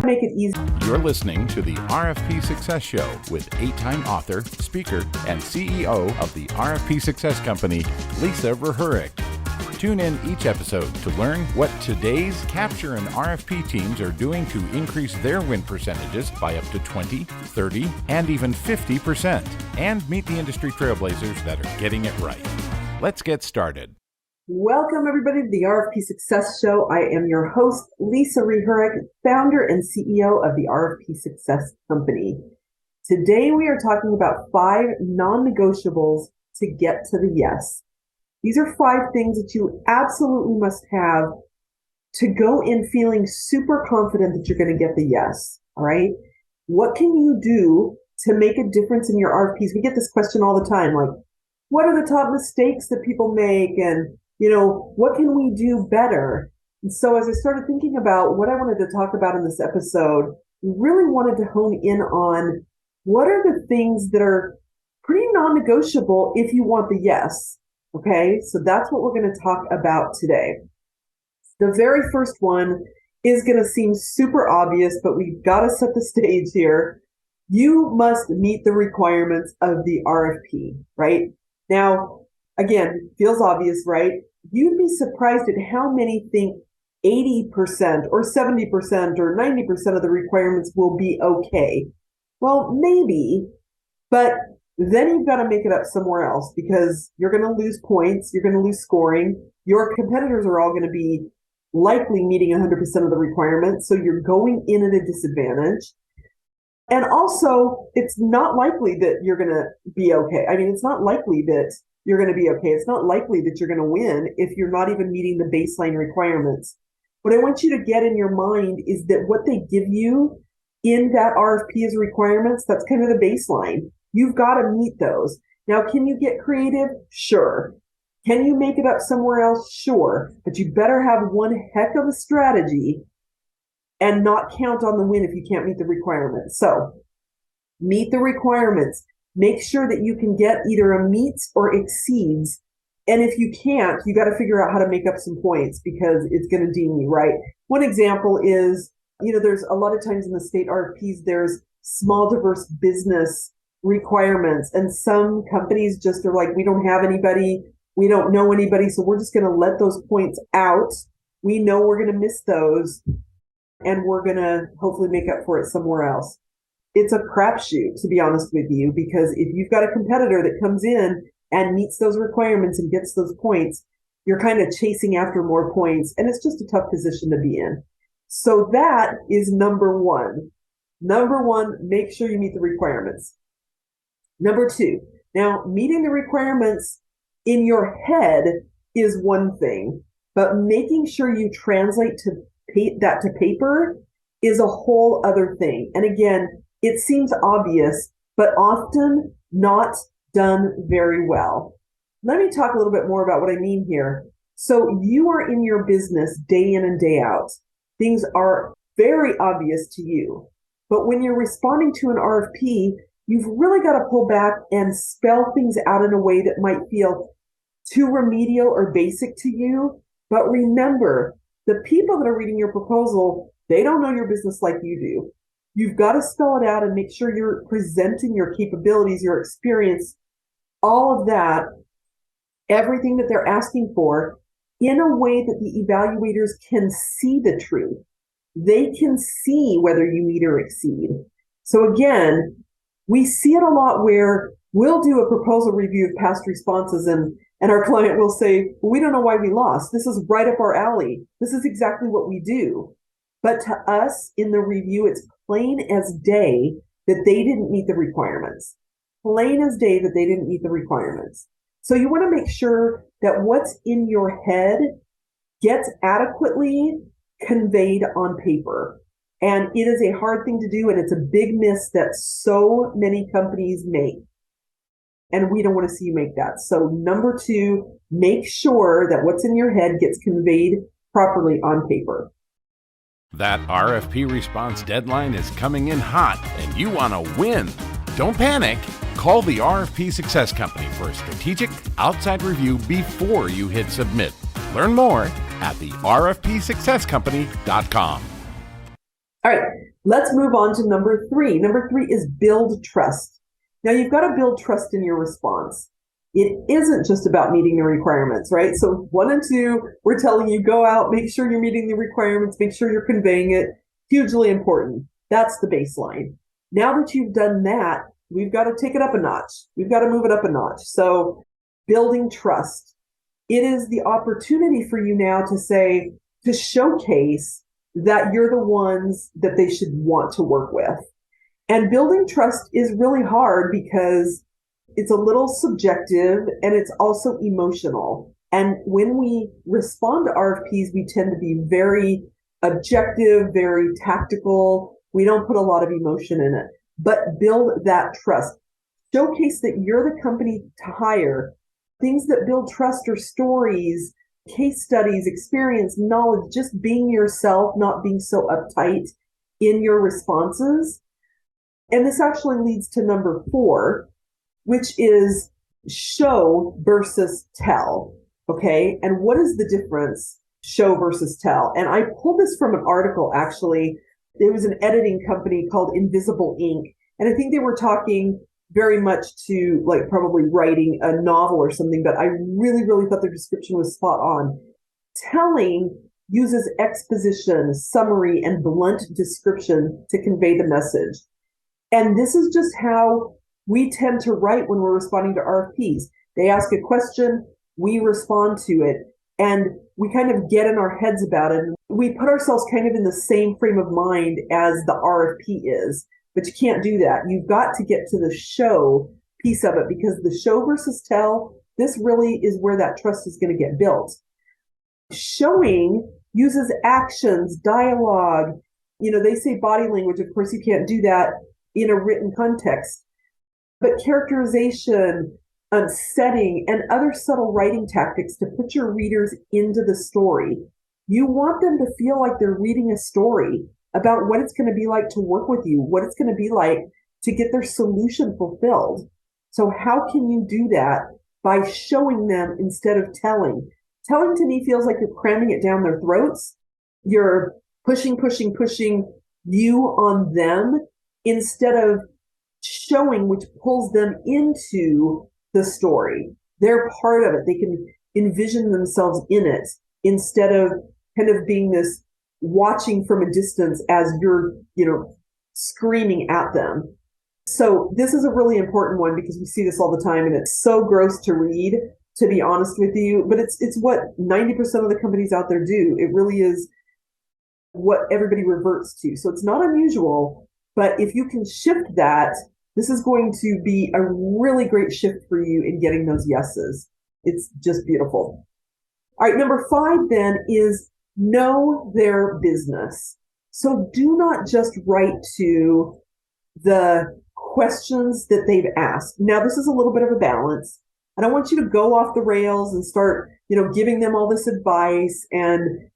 Make it easy. You're listening to the RFP Success Show with 8-time author, speaker, and CEO of the RFP Success Company, Lisa Verheurik. Tune in each episode to learn what today's capture and RFP teams are doing to increase their win percentages by up to 20, 30, and even 50%, and meet the industry trailblazers that are getting it right. Let's get started. Welcome, everybody, to the RFP Success Show. I am your host, Lisa Verheurik, founder and CEO of the RFP Success Company. Today, we are talking about 5 non-negotiables to get to the yes. These are 5 things that you absolutely must have to go in feeling super confident that you're going to get the yes. All right. What can you do to make a difference in your RFPs? We get this question all the time, like, what are the top mistakes that people make? And what can we do better? And so as I started thinking about what I wanted to talk about in this episode, really wanted to hone in on what are the things that are pretty non-negotiable if you want the yes. Okay, so that's what we're going to talk about today. The very first one is going to seem super obvious, but we've got to set the stage here. You must meet the requirements of the RFP, right? Now, again, feels obvious, right? You'd be surprised at how many think 80% or 70% or 90% of the requirements will be okay. Well, maybe, but then you've got to make it up somewhere else because you're going to lose points, you're going to lose scoring, your competitors are all going to be likely meeting 100% of the requirements, so you're going in at a disadvantage. And also, it's not likely that you're going to be okay. I mean, it's not likely that you're going to be okay. It's not likely that you're going to win if you're not even meeting the baseline requirements. What I want you to get in your mind is that what they give you in that RFP as requirements, that's kind of the baseline. You've got to meet those. Now, can you get creative? Sure. Can you make it up somewhere else? Sure. But you better have one heck of a strategy and not count on the win if you can't meet the requirements. So meet the requirements. Make sure that you can get either a meets or exceeds. And if you can't, you got to figure out how to make up some points because it's going to deem you, right? One example is, there's a lot of times in the state RFPs, there's small diverse business requirements. And some companies just are like, we don't have anybody. We don't know anybody. So we're just going to let those points out. We know we're going to miss those and we're going to hopefully make up for it somewhere else. It's a crapshoot, to be honest with you, because if you've got a competitor that comes in and meets those requirements and gets those points, you're kind of chasing after more points. And it's just a tough position to be in. So that is number 1. Number 1, make sure you meet the requirements. Number 2, now meeting the requirements in your head is one thing, but making sure you translate that to paper is a whole other thing. And again, it seems obvious, but often not done very well. Let me talk a little bit more about what I mean here. So you are in your business day in and day out. Things are very obvious to you. But when you're responding to an RFP, you've really got to pull back and spell things out in a way that might feel too remedial or basic to you. But remember, the people that are reading your proposal, they don't know your business like you do. You've got to spell it out and make sure you're presenting your capabilities, your experience, all of that, everything that they're asking for in a way that the evaluators can see the truth. They can see whether you meet or exceed. So again, we see it a lot where we'll do a proposal review of past responses and our client will say, well, we don't know why we lost. This is right up our alley. This is exactly what we do. But to us in the review, it's plain as day that they didn't meet the requirements. Plain as day that they didn't meet the requirements. So you want to make sure that what's in your head gets adequately conveyed on paper. And it is a hard thing to do, and it's a big miss that so many companies make. And we don't want to see you make that. So number 2, make sure that what's in your head gets conveyed properly on paper. That RFP response deadline is coming in hot, and you want to win. Don't panic. Call the RFP Success Company for a strategic outside review before you hit submit. Learn more at the rfpsuccesscompany.com. All right. Let's move on to number three. Number three is build trust. Now you've got to build trust in your response. It isn't just about meeting the requirements, right? So 1 and 2, we're telling you go out, make sure you're meeting the requirements, make sure you're conveying it. Hugely important. That's the baseline. Now that you've done that, we've got to take it up a notch. We've got to move it up a notch. So building trust. It is the opportunity for you now to say, to showcase that you're the ones that they should want to work with. And building trust is really hard because it's a little subjective and it's also emotional. And when we respond to RFPs, we tend to be very objective, very tactical. We don't put a lot of emotion in it, but build that trust. Showcase that you're the company to hire. Things that build trust are stories, case studies, experience, knowledge, just being yourself, not being so uptight in your responses. And this actually leads to number 4, which is show versus tell. Okay. And what is the difference? Show versus tell. And I pulled this from an article, actually. It was an editing company called Invisible Ink. And I think they were talking very much to like probably writing a novel or something, but I really, really thought their description was spot on. Telling uses exposition, summary, and blunt description to convey the message. And this is just how we tend to write when we're responding to RFPs. They ask a question, we respond to it, and we kind of get in our heads about it. We put ourselves kind of in the same frame of mind as the RFP is, but you can't do that. You've got to get to the show piece of it, because the show versus tell, this really is where that trust is going to get built. Showing uses actions, dialogue. They say body language. Of course, you can't do that in a written context. But characterization, setting, and other subtle writing tactics to put your readers into the story. You want them to feel like they're reading a story about what it's going to be like to work with you, what it's going to be like to get their solution fulfilled. So how can you do that? By showing them instead of telling. Telling to me feels like you're cramming it down their throats. You're pushing you on them instead of showing, which pulls them into the story. They're part of it. They can envision themselves in it instead of kind of being this watching from a distance as you're, screaming at them. So this is a really important one because we see this all the time and it's so gross to read, to be honest with you, but it's what 90% of the companies out there do. It really is what everybody reverts to. So it's not unusual, but if you can shift that, this is going to be a really great shift for you in getting those yeses. It's just beautiful. All right, number 5 then is know their business. So do not just write to the questions that they've asked. Now, this is a little bit of a balance. I don't want you to go off the rails and start, giving them all this advice and,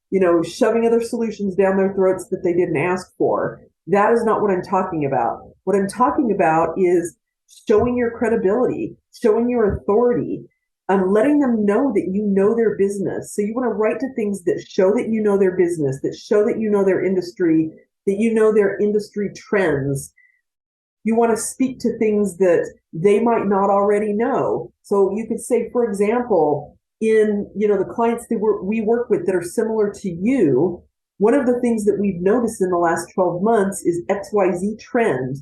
shoving other solutions down their throats that they didn't ask for. That is not what I'm talking about. What I'm talking about is showing your credibility, showing your authority, and letting them know that you know their business. So you want to write to things that show that you know their business, that show that you know their industry, that you know their industry trends. You want to speak to things that they might not already know. So you could say, for example, in the clients that we work with that are similar to you, one of the things that we've noticed in the last 12 months is XYZ trend.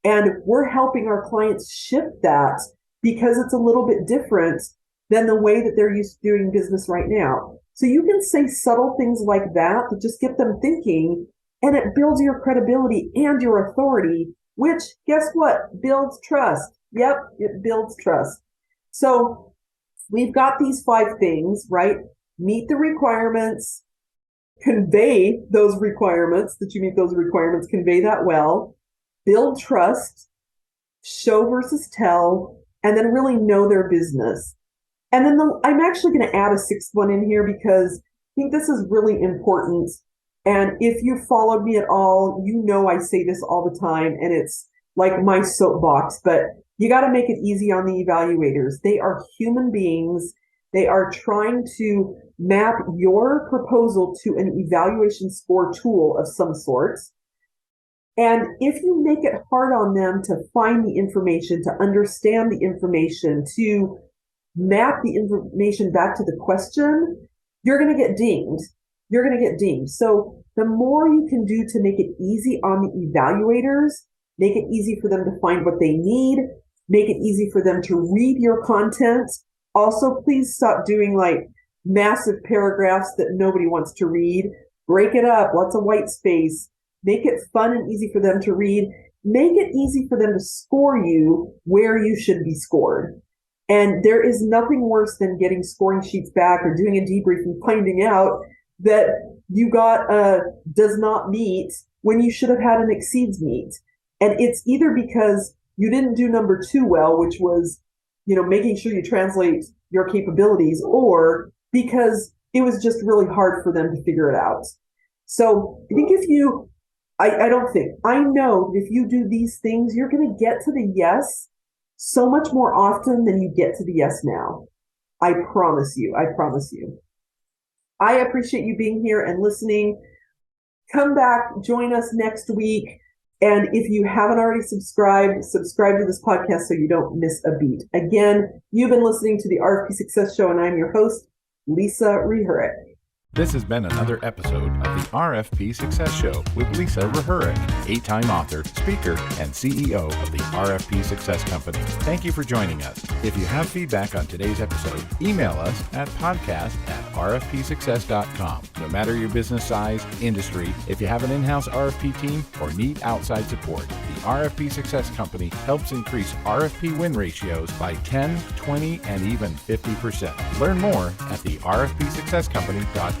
And we're helping our clients shift that because it's a little bit different than the way that they're used to doing business right now. So you can say subtle things like that to just get them thinking, and it builds your credibility and your authority, which, guess what? Builds trust. Yep, it builds trust. So we've got these 5 things, right? Meet the requirements, convey those requirements, that you meet those requirements, convey that well, build trust, show versus tell, and then really know their business. And then I'm actually going to add a 6th one in here because I think this is really important. And if you followed me at all, I say this all the time and it's like my soapbox, but you got to make it easy on the evaluators. They are human beings. They are trying to map your proposal to an evaluation score tool of some sort. And if you make it hard on them to find the information, to understand the information, to map the information back to the question, you're going to get dinged. You're going to get dinged. So the more you can do to make it easy on the evaluators, make it easy for them to find what they need, make it easy for them to read your content. Also, please stop doing like massive paragraphs that nobody wants to read. Break it up, lots of white space. Make it fun and easy for them to read. Make it easy for them to score you where you should be scored. And there is nothing worse than getting scoring sheets back or doing a debrief and finding out that you got a does not meet when you should have had an exceeds meet. And it's either because you didn't do number 2 well, which was, making sure you translate your capabilities, or because it was just really hard for them to figure it out. So I think I know that if you do these things, you're going to get to the yes so much more often than you get to the yes now. I promise you. I appreciate you being here and listening. Come back, join us next week. And if you haven't already subscribe to this podcast so you don't miss a beat. Again, you've been listening to the RFP Success Show, and I'm your host, Lisa Rehurick. This has been another episode of the RFP Success Show with Lisa Rehurick, 8-time author, speaker, and CEO of the RFP Success Company. Thank you for joining us. If you have feedback on today's episode, email us at podcast@rfpsuccess.com. No matter your business size, industry, if you have an in-house RFP team, or need outside support, the RFP Success Company helps increase RFP win ratios by 10, 20, and even 50%. Learn more at the rfpsuccesscompany.com.